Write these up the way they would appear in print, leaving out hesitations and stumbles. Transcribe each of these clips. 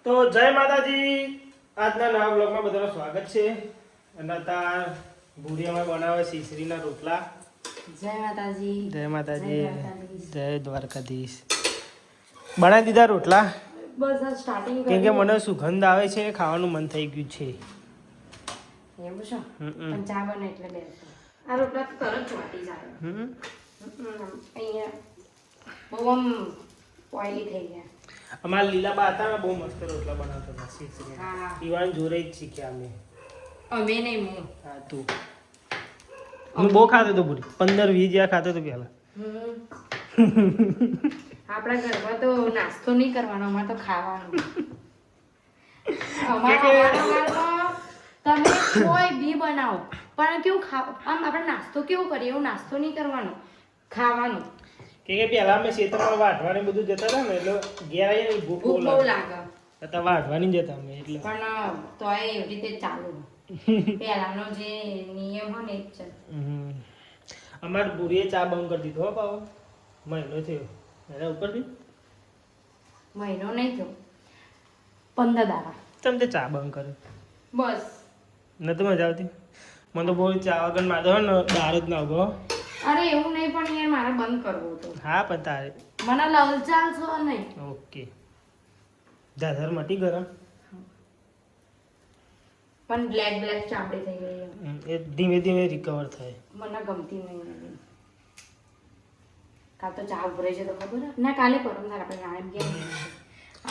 તો જય માતાજી, આજના નવા બ્લોગમાં બધાનું સ્વાગત છે. અને અત્યારે ભૂરિયામાં બનાવે શીશરીના રોટલા. જય માતાજી. જય માતાજી, જય દ્વારકાધીશ. બનાવી દીધા રોટલા. બસ આ સ્ટાર્ટિંગ કેમ કે મને સુગંધ આવે છે, ખાવાનું મન થઈ ગયું છે. એવું છે પણ ચા બને એટલે બેસો. આ રોટલા તો તરત ચોટી જાય. અહીંયા બહુ આમ ઓઈલી થઈ ગયા. અમારા લીલા બા હતા ને, બહુ મસ્ત રોટલા બનાવતા હતા શીશરી. હા ઈવાન જોડે જ શીખ્યા અમે નહીં હું. હા તું. હું બહુ ખાતો હતો પૂરી, 15-20 જેવા ખાતો હતો પહેલા. આપણા ઘરમાં તો નાસ્તો નહીં કરવાનો, અમારે તો ખાવાનું. અમારા ઘરમાં તમે કોઈ બી બનાવો પણ કેવું આમ આપણે નાસ્તો કેવો કરીએ એવું નાસ્તો નહીં કરવાનો, ખાવાનું. કે પહેલા અમે ખેતરમાં વાઢવાની બધું જતા હતા ને, એટલે ઘેર આવીને ભૂખ બહુ લાગે. હતા વાઢવાની જતા અમે એટલે. પણ તોય એવી રીતે ચાલુ. પહેલાનો જે નિયમ હોય ને એ જ છે. અમારે બુરીએ ચા બંધ કરી દીધો હો પાવો. મહિનો થયો એના ઉપર બી મહિનો નહીં થયો, 15 દાડા. તમે તે ચા બંધ કર્યો? બસ નતું મજા આવતી? મને તો બહુ ચા વગર મારે હોય ને દાળ જ ના ઉભો. અરે એવું નહીં, પણ યાર મારે બંધ કરવું હતું. હા પણ તારે મને લલચાલ છો નહીં. ઓકે. દાદર મટી ગરમ પણ બ્લેક ચામડી થઈ ગઈ. એ ધીમે ધીમે રિકવર થાય. મને ગમતી નહીં. કાલ તો ચા ઉભરાઈ છે તો ખબર ના, કાલે પરમ થાય આપણે નામ ગયા.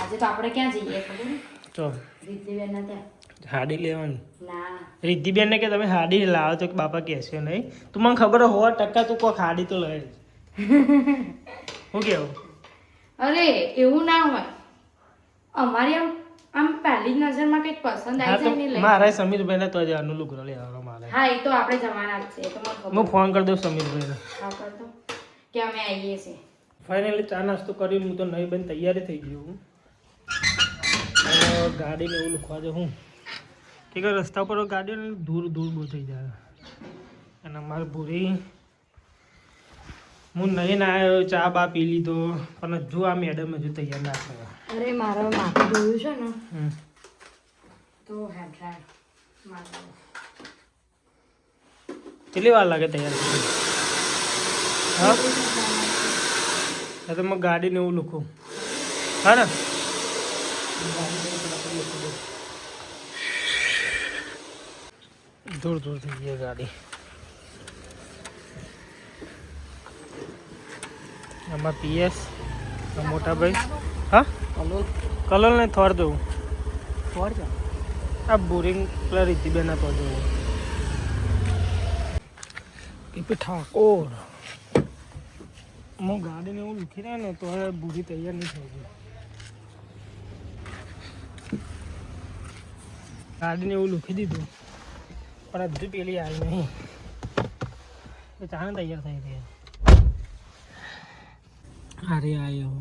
આજે તો આપણે ક્યાં જઈએ ખબર ને? તો રીતિબેન ના ત્યાં હાડી લેવાની. ના, રિદ્ધિબેન ને કે તમે હાડી લાવો તો બાપા કહેશે નહીં. તું મને ખબર 100% તું કોક હાડી તો લઈ. શું કેવું? અરે એવું ના હોય. અમારી આમ પહેલી નજરમાં કંઈક પસંદ આવી જાય ને લઈ. મારા સમીરભાઈ ને તો જ આનું લુગડો લેવાનો મારે. હા એ તો આપણે જવાના જ છે. એ તો મને ખબર. હું ફોન કરી દઉં સમીરભાઈ ને. હા કરતો કે અમે આવીએ છીએ. ફાઇનલી ચા નાસ્તો કરી હું તો નહીં બન તૈયારી થઈ ગયું હું. અને ગાડીને એવું લખવા જાઉં હું કે રસ્તા પર ગાડીને દૂર બહુ થઈ જાય. અને અમારે ભૂરી હું નહીં આવ્યો, ચા બા પી લીધો, પણ હજુ આ મેડમ હજુ તૈયાર ના થયા. અરે મારો માથું ધોયું છે ને તો હેડરાય માથું. કેટલી વાર લાગે તૈયાર થઈ? હા તો મેં ગાડીને એવું લખું. હા ને દૂર થઈ ગઈ ગાડી. આમાં પીએસ મોટા ભાઈ. હા કલર ને થોડ દઉં. આ બોરિંગ પેલા રીતિબેન તો જોવું ઠાકોર. હું ગાડીને એવું લખી રહ્યા ને તો હવે બુરી તૈયાર નહીં થઈ ગઈ. ગાડીને એવું લખી દીધું પણ હજુ પેલી આવી નહીં. એ ચાને તૈયાર થઈ ગઈ. અરે આવ્યો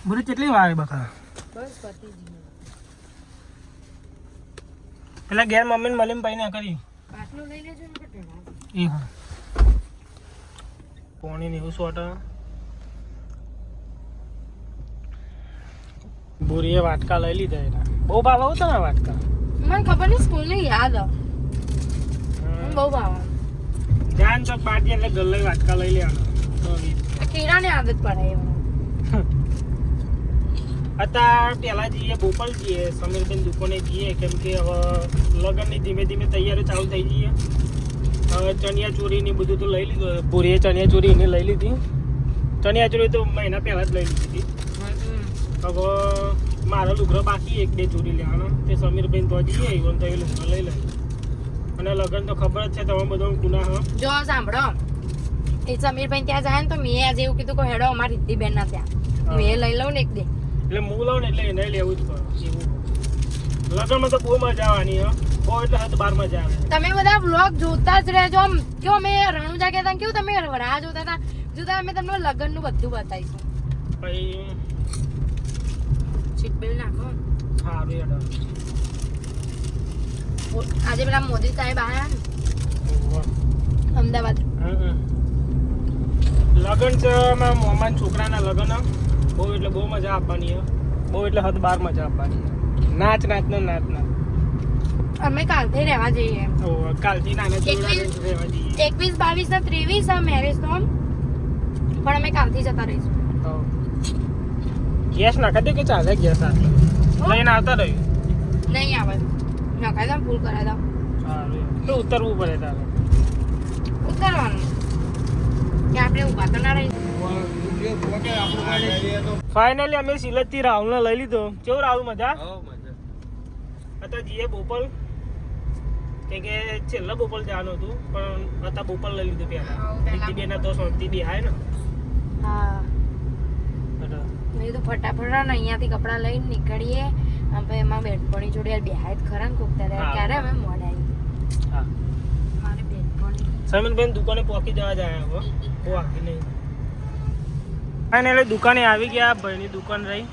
બુરી કેટલી વાર બકા? બસ પતી ગયું. પેલા ઘેર મમ્મીને મળીને પાઈ ના કરી. પાટલું લઈ લેજો ને પટેલા. એ હા પોણી ને એવું સોટ. બોરીએ વાટકા લઈ લીધા એના. બહુ ભાવ આવતો ને વાટકા? મને ખબર નહીં, સ્કૂલ ની યાદ બહુ ભાવ. ધ્યાન ચોક પાટી એટલે ગલ્લે વાટકા લઈ લેવાનો. કીડાને આદત પડાય. અત્યારે પેલા જઈએ બોપલ જઈએ, સમીરબેન દુકાને જઈએ, કેમ કે હવે લગ્નની ધીમે ધીમે તૈયારી ચાલુ થઈ જઈએ. હવે ચણિયા ચોરી ને બધું તો લઈ લીધું. પૂરીએ ચણિયા ચોરી એને લઈ લીધી. ચણિયા ચોરી તો મહિના પહેલા જ લઈ લીધી હતી. હવે મારો લુગડો બાકી 1-2 ચોરી લેવાનો. તે સમીરબેન તો જઈએ even તો એ લુગડો લઈ લે. અને લગ્ન તો ખબર જ છે તમે બધો ગુનાહ. જો સાંભળો, એ સમીરભાઈ ત્યાં જાય ને તો મેં આજે એવું કીધું કે હેડો અમારી રીતિબેન ના ત્યાં હું એ લઈ લઉં ને એક દે. એટલે હું લઉં ને એટલે એને લેવું જ પડે. લગ્નમાં તો બહુ મજા આવવાની. બહુ એટલે હદ બાર મજા આવે. તમે બધા વ્લોગ જોતા જ રહેજો. આમ કેવું અમે રણુજા ગયા હતા, કેવું તમે રાહ જોતા હતા. જોતા અમે તમને લગ્નનું બધું બતાવીશું. પછી સીટ બેલ્ટ નાખો. હા રેડ. આજે પેલા મોદી સાહેબ આવ્યા ને અમદાવાદ. લગ્ન છે મારા મોમાન છોકરાના લગ્ન. બહુ એટલે બહુ મજા આપવાની. બહુ એટલે હદ બાર મજા આપવાની નાચ નાચ નો નાચ નાચ અમે કાલથી રહેવા જઈએ કાલથી નાના જોડા રહેવા જઈએ 21, 22 ને 23 મેરેજ નો પણ અમે કાલથી જતા રહીશું ગેસ નાખા દે કે ચાલે ગેસ આટલો લઈને આવતા રહ્યું નહીં આવે નખાઈ દો ફૂલ કરાવી દો તો ઉતરવું પડે તારે ઉતરવાનું કે આપણે ઊભા તો ના રહી ફાઇનલી અમે સિલેટ થી રાહુલ ને લઈ લીધો કેવું રાહુલ મજા અત્યારે જીએ બોપલ કે છેલ્લા બોપલ જવાનું હતું પણ અત્યારે બોપલ લઈ લીધું પેલા બે ના તો શાંતિ બી હાય ને હા મેં તો ફટાફટ ને અહીંયાથી કપડાં લઈને નીકળીએ પછી એમાં બેનપણી જોડે યાર બેહાય ખરા ને કોકતા ક્યારે અમે મોડા આવી હા મારે બેનપણી સમીરબેન દુકાને પહોંચી જવા જાય હવે બહુ આગળ નહીં એટલે દુકાને આવી ગયા ભાઈની દુકાન રહી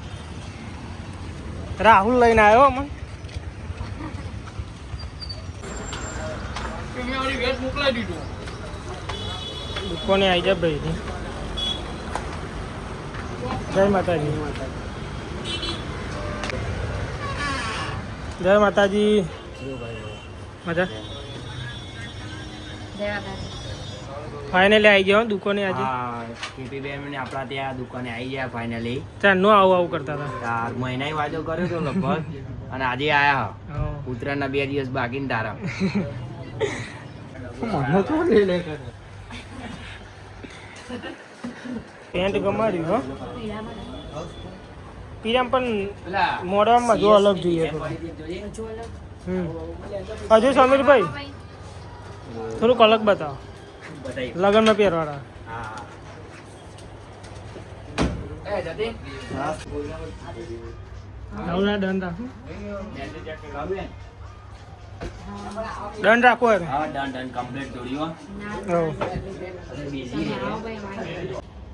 રાહુલ લઈને આવ્યો અમને દુકાને આવી જાય ભાઈની જય માતાજી જય માતાજી મજા ફાઇનલી આવી ગયો દુકાને આજે કેપી બેન આપણા ત્યાં દુકાને આવી ગયા ફાઇનલી ચાર નો આવું કરતા હતા મહિના વાજો કર્યો તો લગભગ અને આજે આયા ઉત્તરાયણ ના 2 દિવસ બાકી ને તારા પેન્ટ ગમાડ્યું હો પીરામ પણ મોઢામાં જો અલગ જોઈએ હજુ સમીરભાઈ થોડુંક અલગ બતાવો લગ્નમાં પહેરવાળા દંડ રાખો દંડ રાખો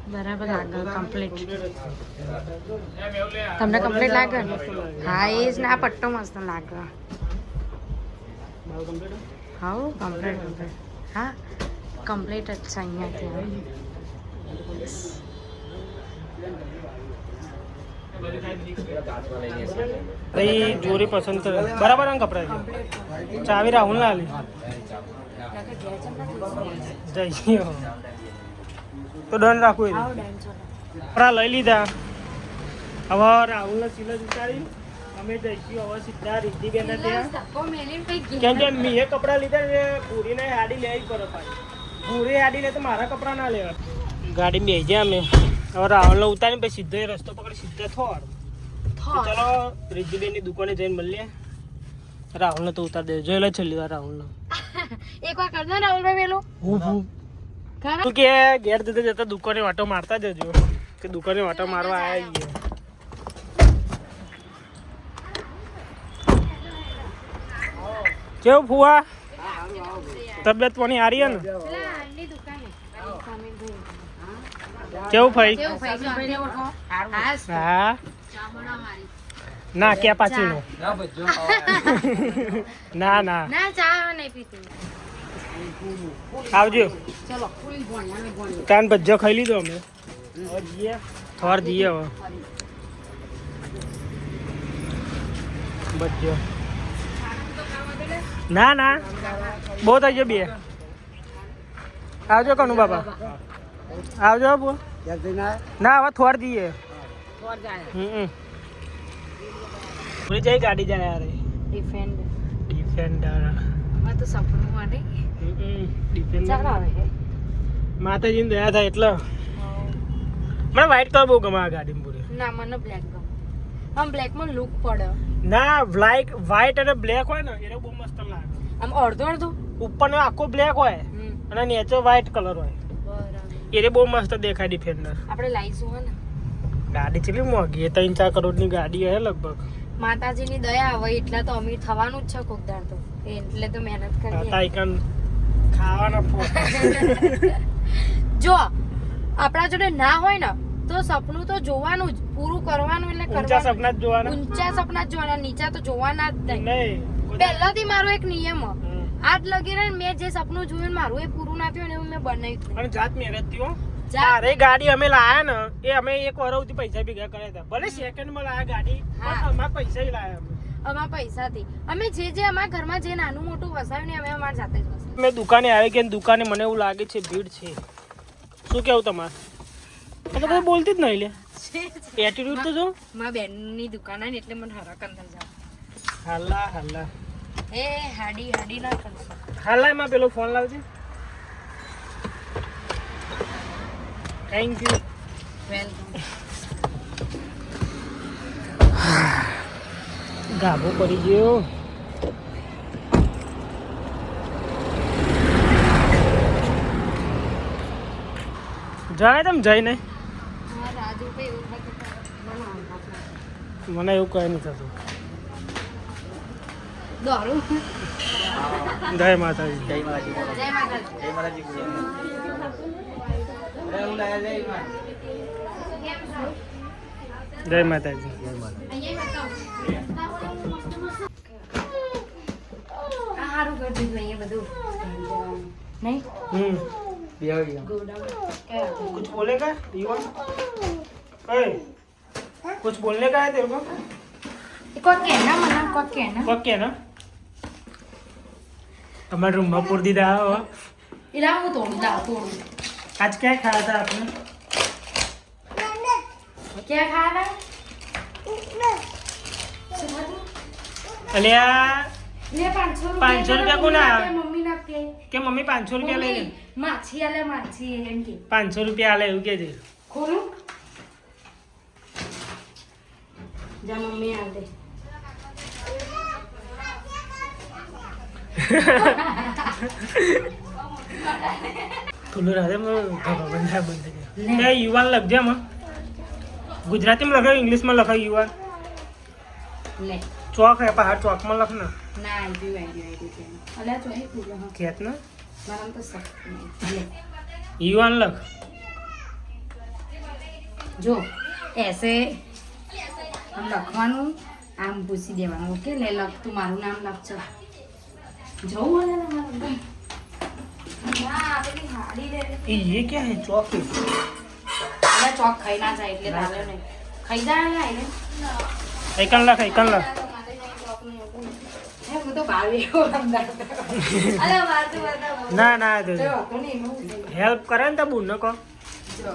બરાબર લાગે કમ્પ્લીટ તમને કમ્પ્લીટ લાગે ને હા એ જ ને આ પટ્ટો મસ્ત લાગે હા કમ્પ્લીટ હા કમ્પ્લીટ જ છે અહીંયાથી જોરી પસંદ કરે બરાબર ને કપડા છે ચાવી રાહુલ ના લી જઈ તો દંડ રાખવું કપડા લઈ લીધા હવે રાહુલ ને સિલજ ઉતારી અમે જઈશું હવે સીધા રિદ્ધિબેન ત્યાં કેમ કે મેં કપડા લીધા ને ભૂરીને હાડી લેવી પડે પાછી ભૂરી હાડી લે તો મારા કપડા ના લેવા ગાડી બેસી ગયા અમે હવે રાહુલ ને ઉતારી પછી સીધો રસ્તો પકડી સીધા થોડ ચલો રિદ્ધિબેનની દુકાને જઈને મળીએ રાહુલ ને તો ઉતાર દે જોઈ લે છેલ્લી વાર રાહુલ ને એક વાર કર દો રાહુલભાઈ વેલો તું કે ઘેર જતા જતા દુકાને વાટો મારતા જજો કે દુકાને વાટો મારવા આવ્યા છીએ કેવું ફુવા તબિયત પાણી હારી હે ને કેવું ભાઈ હા ના ક્યાં પાછી નો ના ના આવજો કાન ભજ્જો ખાઈ લીધો અમે થોર જઈએ હવે ભજ્જો ના ના બહુ થઈ ગયો બે આવજો કનુ બાબા આવજો બો ના હવે થોડ દઈએ પૂરી જઈ ગાડી જાય યાર ડિફેન્ડર તો સપનું માટે ડિફેન્ડર માતાજીને દયા થાય એટલે મને વ્હાઈટ કલર બહુ ગમે આ ગાડી પૂરી ના મને બ્લેક ગમે આમ બ્લેક માં લુક પડે ના વ્હાઈટ અને બ્લેક હોય ને એને બહુ મસ્ત લાગે આમ અડધો અડધો ઉપર નો આખો બ્લેક હોય અને નીચે વ્હાઈટ કલર હોય એને બહુ મસ્ત દેખાય ડિફેન્ડર આપણે લાઈશું હે ને ગાડી કેટલી મોંઘી 3-4 કરોડની ગાડી હે લગભગ માતાજીની દયા હોય એટલા તો અમીર થવાનું જ છે કોકદાર તો એટલે તો મહેનત કરીએ તાઈકન ખાવાના જો આપણા જોડે ના હોય ને તો સપનું તો જોવાનું જ પૂરું કરવાનું એટલે ઊંચા સપના જ જોવાના ઊંચા સપના જ જોવાના નીચા તો જોવાના જ નહીં પહેલાથી મારો એક નિયમ આજ લગી મેં જે સપનું જોયું મારું એ પૂરું ના થયું ને એવું મેં બનાવ્યું અને જાત મહેનત થી હો અરે ગાડી અમે લાયા ને એ અમે એક વાર સુધી પૈસા ભેગા કર્યા હતા ભલે સેકન્ડમાં લાયા ગાડી પણ અમારા પૈસા જ લાયા અમે અમારા પૈસાથી અમે જે અમારા ઘરમાં જે નાનું મોટું વસાવ્યું ને અમે અમારા જાતે જ વસાવ્યું. મેં દુકાને આવી કે દુકાને મને એવું લાગે છે ભીડ છે શું કેવું તમારે તો કઈ બોલતી જ નહીં લે એટીટ્યુડ તો જો મારા બેનની દુકાન આવી ને એટલે મને હરક અંદર જાવ હાલા હાલા એ હાડી હાડી ના કરશો હાલા એમાં પેલો ફોન લાવજે થેન્ક યુ વેલકમ. ગાભો પડી ગયો જાય તમે જઈને હા રાજુ ભાઈ એવું થાય કે મને એવું કઈ નહીં થતું દોરું જય માતાજી જય માતાજી બોલો. જય માતાજી. જય માતાજી બોલો. અરે હું લાયા જય માં. જય માતાજી આ હારું કરી દીધું અહીંયા બધું નહીં બેહો ગયા. ગોડાઉન कुछ बोलेगा युवा ए कुछ बोलने का है तेरे को કોક કે ના મને કોક કે ના ओके ना हमारे रूम में पूर दीदा हो इला હું તોડું आज क्या खाया था आपने क्या ખાના अलिया લે 500 500 રૂપિયા કોને આવે? મમ્મી ના આપે કે મમ્મી 500 રૂપિયા લઈ લે માછી આલે માછી એમ કે 500 રૂપિયા આલે એવું કે છે ખોલું જા મમ્મી આલ દે ખુલ્લું રાધે બંધા બંધ ગયા યુવાન લખજે માં ગુજરાતીમાં લખાય ઇંગ્લિશમાં લખાય યુવાન લે ચોક હે પહાડ ચોકમાં લખ ને ના આઈ છે અલ્યા તો હે પૂરો હા ખેત ને મારા તો સક લે યુવાન લખ જો એસે આમ લખવાનું આમ પૂછી દેવાનું ઓકે લે લખ તું મારું નામ લખજો જવું ને મારું ના પેલી હાડી લે ये क्या है चौक है અલા ચોક ખાઈ ના જાય એટલે દાલે નહીં ખાઈ જાય ને આઈને एकन लख હે હું તો બાવી એવો અંદર અલા મારતું બતાવો ना ना दे જો તો નહીં હું हेल्प करे ने तब न को જો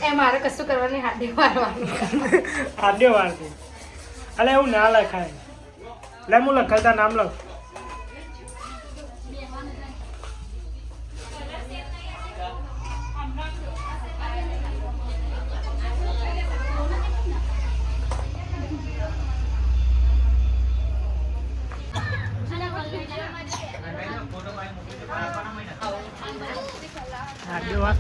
એ મારે કશું કરવાની હાડી મારવાની आडे वार दे अले એવું ના લખાય લે હું લખતા નામ લખ આડે વાર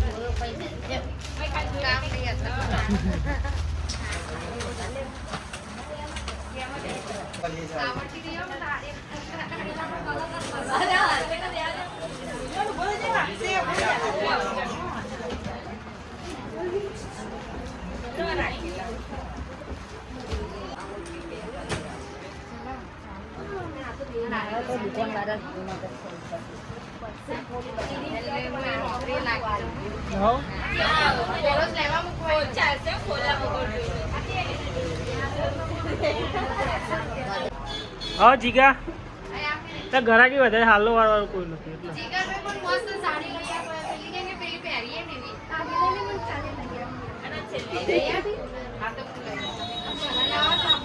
હો હા જીગા તો ઘરાકી વધારે હાલો વાળવાનું કોઈ નથી એટલે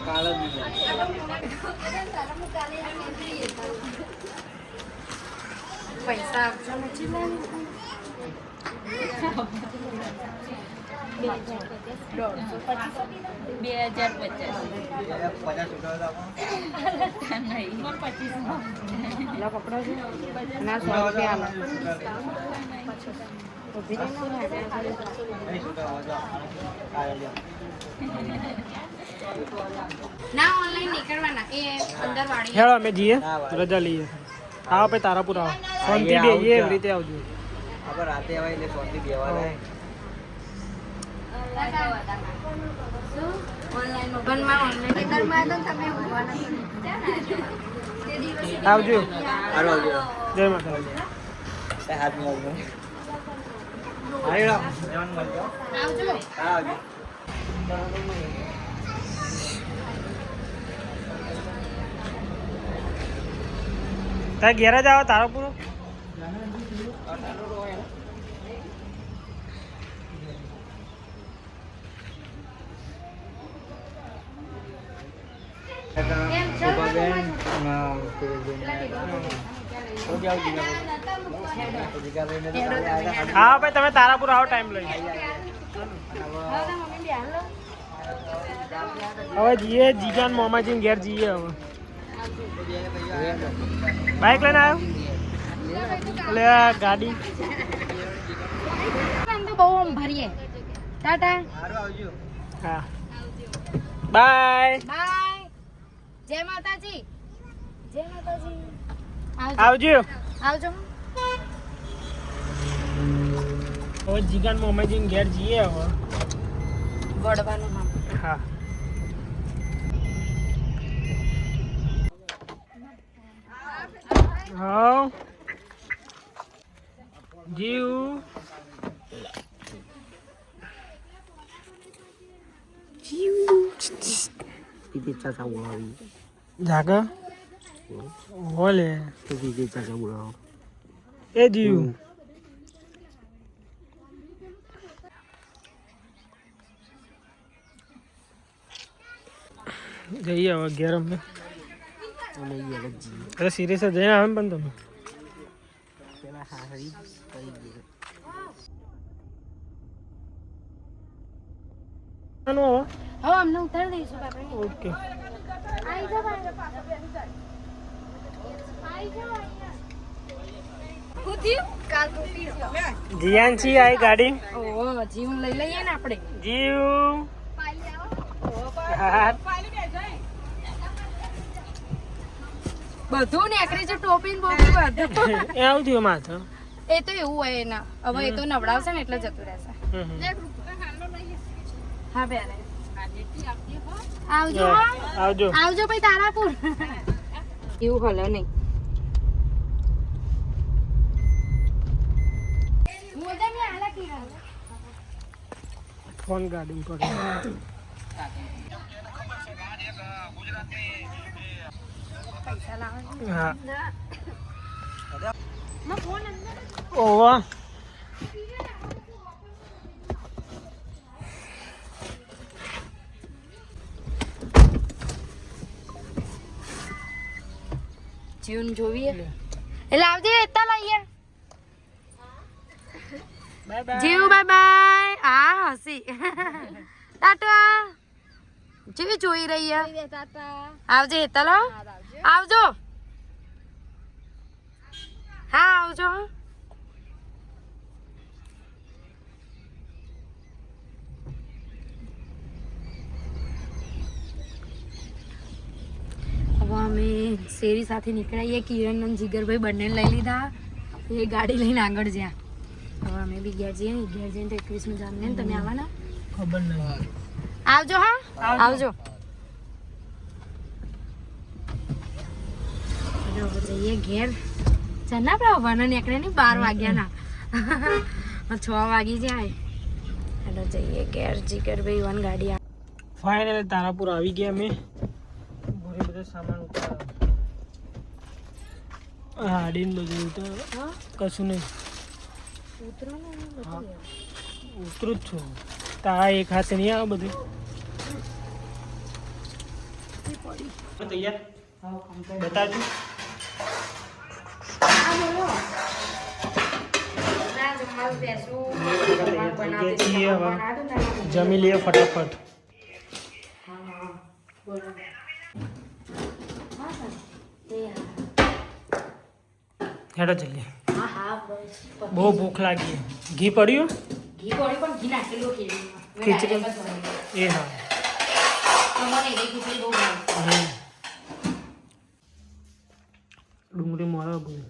કાળો બીજો. પૈસા આપજો નથી પકડો છો ના 100 રૂપિયા ના ઓનલાઈન નીકળવાના એ અંદર વાળી હેડો અમે જઈએ રજા લઈએ આવો પછી તારાપુર આવો શાંતિ બે એવી રીતે આવજો આપણે રાતે આવે એટલે શાંતિ બેવા રહે. આવજો હાલો આવજો. જય માતાજી હાથ મળજો આયો જવાન મળજો આવજો. આવજો તારે ઘેર જ આવો તારો પૂરો કેમ છો? હા ભાઈ તમે તારાપુર આવો ટાઈમ લઈ હવે જઈએ જીગાન મામાજી ઘેર જઈએ હવે બાઇક લઈને આવ્યો એટલે આ ગાડી આમ તો બહુ આમ ભરીએ. ટાટા. હા બાય બાય. જય માતાજી. જય માતાજી. આવજો આવજો. હવે જીગાન મામાજી ઘેર જઈએ હવે વડવાનું નામ. હા હા જીવ જાગા ઓલે એ જીવ જઈએ હવે ઘેર અમે અરે સિરિયસ જઈને આવે પણ તમે હવે અમને ઉતારી દઈશું આપણે. ઓકે આવી જાઓ ભાઈ. આવી જાઓ અહીંયા. શું થયું? કાલ તૂટી ગયો. જીયાનસી આવી ગાડી ઓહો, જીવ લઈ લઈએ ને આપણે. જીવ હા બધું નેકરી છે, ટોપી ને બોપી બધું. એ આવું થયું માથે એ તો એવું હોય એના. હવે એ તો નવડાવશે ને એટલે જતું રહેશે. હા બેન. આવજો. આવજો આવજો ભાઈ તારાપુર. એવું હલે નહીં. ફોન ગાડી પર હા ઓવા જીવન જોઈએ એટલે આવજે એતા લઈએ. બાય બાય જીવ બાય બાય. આ હસી ટાટા જેવી જોઈ રહી છે. આવજે હેતલ. આવજો. હા આવજો. હવે અમે શેરી સાથે નીકળાઈએ. કિરણ અને જીગરભાઈ બંને લઈ લીધા. એ ગાડી લઈને આગળ જ્યાં. હવે અમે બી ઘેર જઈએ. ઘેર જઈને તો 21મી જામને તમે આવવાના. ખબર નહીં આવજો. હા આવજો. હવે જઈએ ઘેર. ચાના આપણે આવવાના નીકળે ને 12 વાગ્યાના. 6 વાગી જાય એટલે જઈએ ઘેર. જીગરભાઈ વન ગાડી ફાઇનલ તારાપુર આવી ગયા અમે. ઘરે બધો સામાન ઉતાર્યો. હાડીને બધું ઉતાર્યો. કશું નહીં ઉતરું જ છું. તારા એક હાથે નહીં આવે બધું તૈયાર બતાવજો. જમી લઈએ ફટાફટ. હેડો જલ્દી. બહુ ભૂખ લાગી. ઘી પડ્યું ખીચડી એ હા. ડુંગળી મોરા બોલ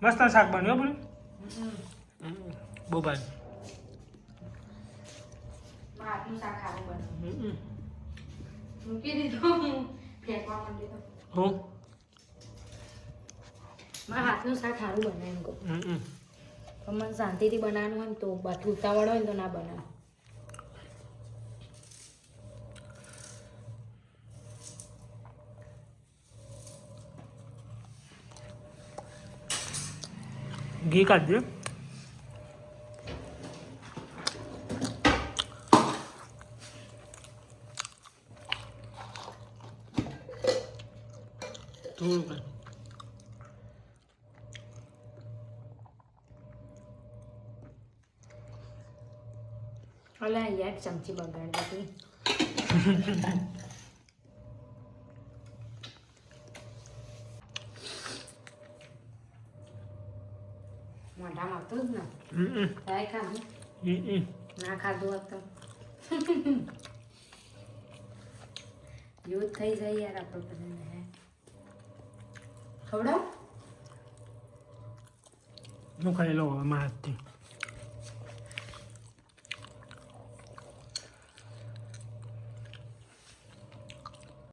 મસ્ત શાક બન્યું બોલ. બહુ ભાઈ મૂકી દીધું ફેંકવા માંડી તો. હું મારા હાથનું શાક સારું બનાવે એમ કહું હમ પણ મને શાંતિથી બનાવવાનું હોય ને તો બાકી ઉતાવળ હોય ને તો ના બનાવ ઘી કાઢજે થોડું કાઢ અલા યાર ચમચી બગાડ દીધી મોઢામાં આવતું જ ને તારે ખાધું ના ખાધું હોત તો એવું જ થઈ જાય યાર આપણું બધાને હે ખવડાવ હું ખાઈ લઉં આમાં હાથથી